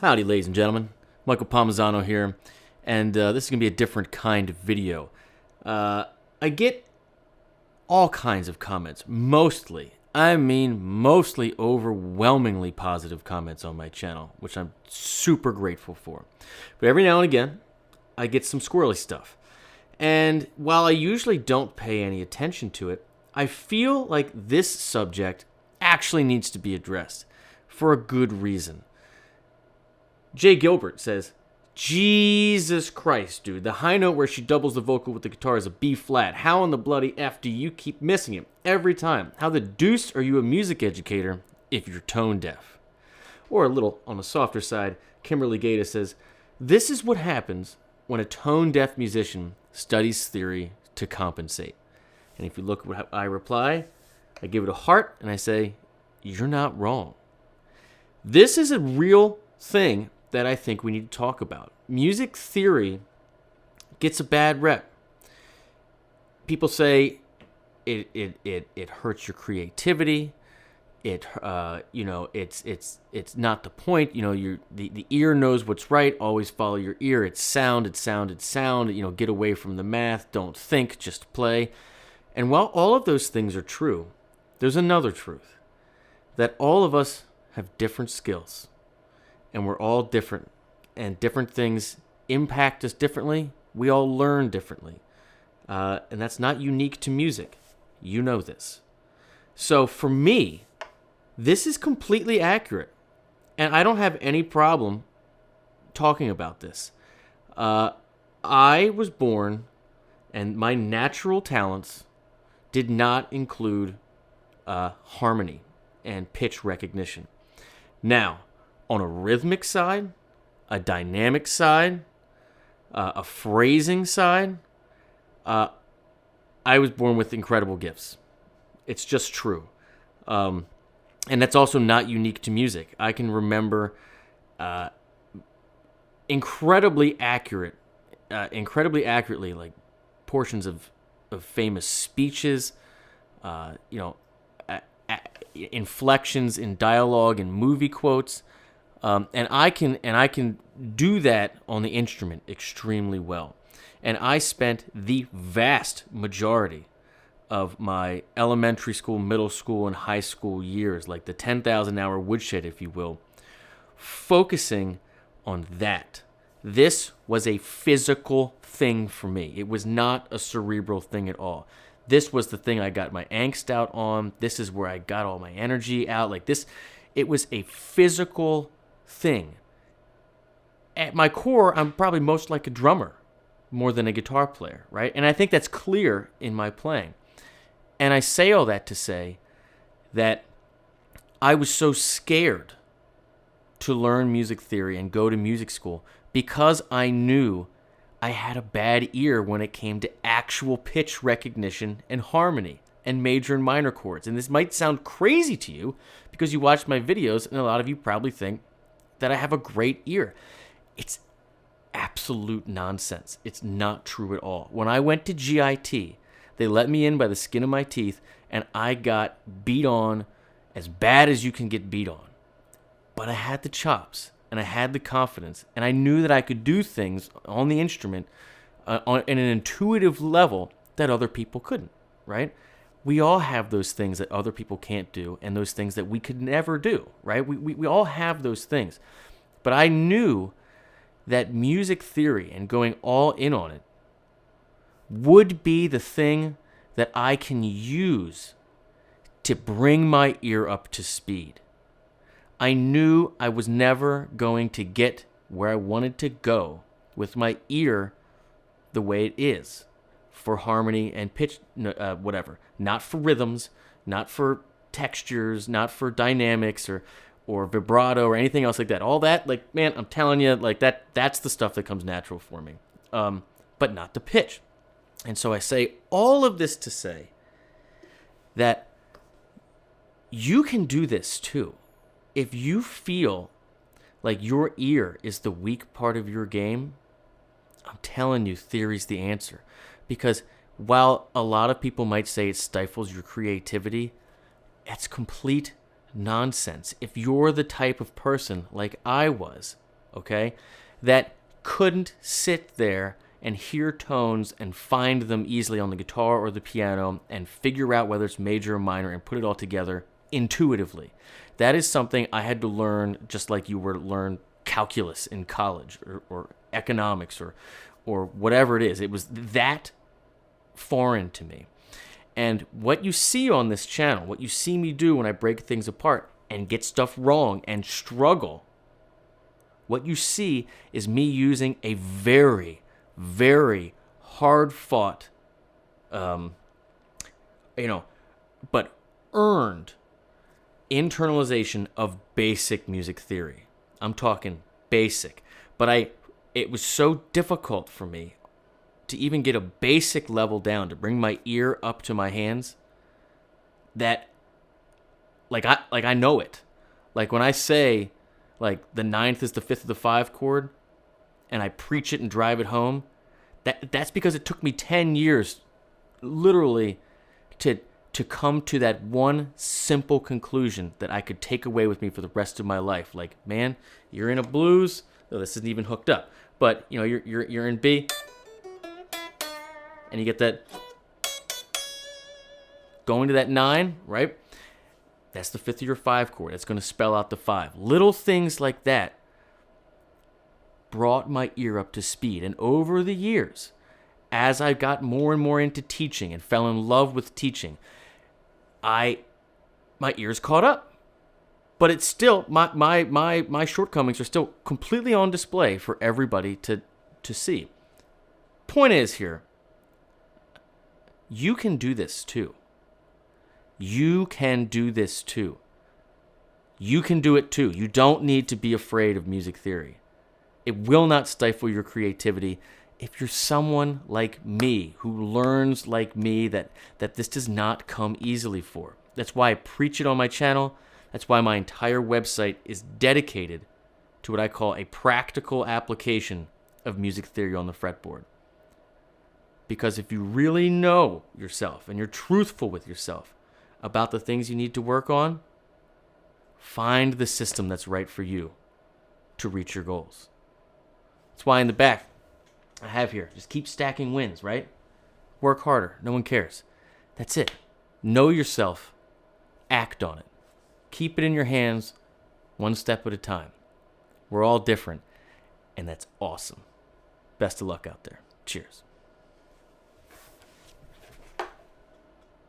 Howdy, ladies and gentlemen. Michael Palmisano here, and this is going to be a different kind of video. I get all kinds of comments, mostly overwhelmingly positive comments on my channel, which I'm super grateful for. But every now and again, I get some squirrely stuff. And while I usually don't pay any attention to it, I feel like this subject actually needs to be addressed for a good reason. Jay Gilbert says, Jesus Christ, dude. The high note where she doubles the vocal with the guitar is a B flat. How in the bloody F do you keep missing it every time? How the deuce are you a music educator if you're tone deaf? Or a little on the softer side, Kimberly Gata says, this is what happens when a tone deaf musician studies theory to compensate. And if you look at what I reply, I give it a heart and I say, you're not wrong. This is a real thing that I think we need to talk about. Music theory gets a bad rep. People say it hurts your creativity. It's not the point. The ear knows what's right. Always follow your ear. It's sound. Get away from the math. Don't think. Just play. And while all of those things are true, there's another truth, that all of us have different skills. And we're all different, and different things impact us differently. We all learn differently, and that's not unique to music. You know this. So for me, this is completely accurate, and I don't have any problem talking about this. I was born, and my natural talents did not include harmony and pitch recognition. Now, on a rhythmic side, a dynamic side, a phrasing side, I was born with incredible gifts. It's just true. And that's also not unique to music. I can remember incredibly accurately, like portions of famous speeches, inflections in dialogue and movie quotes. And I can do that on the instrument extremely well. And I spent the vast majority of my elementary school, middle school, and high school years, like the 10,000-hour woodshed, if you will, focusing on that. This was a physical thing for me. It was not a cerebral thing at all. This was the thing I got my angst out on. This is where I got all my energy out. Like this, it was a physical thing. At my core, I'm probably most like a drummer more than a guitar player, right? And I think that's clear in my playing. And I say all that to say that I was so scared to learn music theory and go to music school because I knew I had a bad ear when it came to actual pitch recognition and harmony and major and minor chords. And this might sound crazy to you because you watch my videos and a lot of you probably think that I have a great ear. It's absolute nonsense. It's not true at all. When I went to GIT, they let me in by the skin of my teeth, and I got beat on as bad as you can get beat on. But I had the chops, and I had the confidence, and I knew that I could do things on the instrument in an intuitive level that other people couldn't, right? We all have those things that other people can't do and those things that we could never do, right? We all have those things. But I knew that music theory and going all in on it would be the thing that I can use to bring my ear up to speed. I knew I was never going to get where I wanted to go with my ear the way it is. For harmony and pitch, whatever. Not for rhythms, not for textures, not for dynamics or vibrato or anything else like that. All that, like, man, I'm telling you, like that's the stuff that comes natural for me. But not the pitch. And so I say all of this to say that you can do this too. If you feel like your ear is the weak part of your game, I'm telling you, theory's the answer. Because while a lot of people might say it stifles your creativity, it's complete nonsense. If you're the type of person like I was okay, that couldn't sit there and hear tones and find them easily on the guitar or the piano and figure out whether it's major or minor and put it all together intuitively. That is something I had to learn just like you were to learn calculus in college or economics or whatever it is. It was that foreign to me. And what you see on this channel, what you see me do when I break things apart and get stuff wrong and struggle, what you see is me using a very, very hard-fought, but earned internalization of basic music theory. I'm talking basic. But it was so difficult for me to even get a basic level down, to bring my ear up to my hands, that I know it. Like when I say like the ninth is the fifth of the five chord, and I preach it and drive it home, that's because it took me 10 years, literally, to come to that one simple conclusion that I could take away with me for the rest of my life. Like, man, you're in a blues. Oh, this isn't even hooked up, but you're in B, and you get that going to that 9, right? That's the fifth of your 5 chord. It's going to spell out the 5. Little things like that brought my ear up to speed. And over the years, as I got more and more into teaching and fell in love with teaching, my ears caught up. But it's still, my shortcomings are still completely on display for everybody to see. Point is here, you can do this too. You can do this too. You can do it too. You don't need to be afraid of music theory. It will not stifle your creativity if you're someone like me who learns like me that this does not come easily for. That's why I preach it on my channel. That's why my entire website is dedicated to what I call a practical application of music theory on the fretboard. Because if you really know yourself and you're truthful with yourself about the things you need to work on, find the system that's right for you to reach your goals. That's why in the back, I have here, just keep stacking wins, right? Work harder. No one cares. That's it. Know yourself. Act on it. Keep it in your hands, one step at a time. We're all different, and that's awesome. Best of luck out there. Cheers.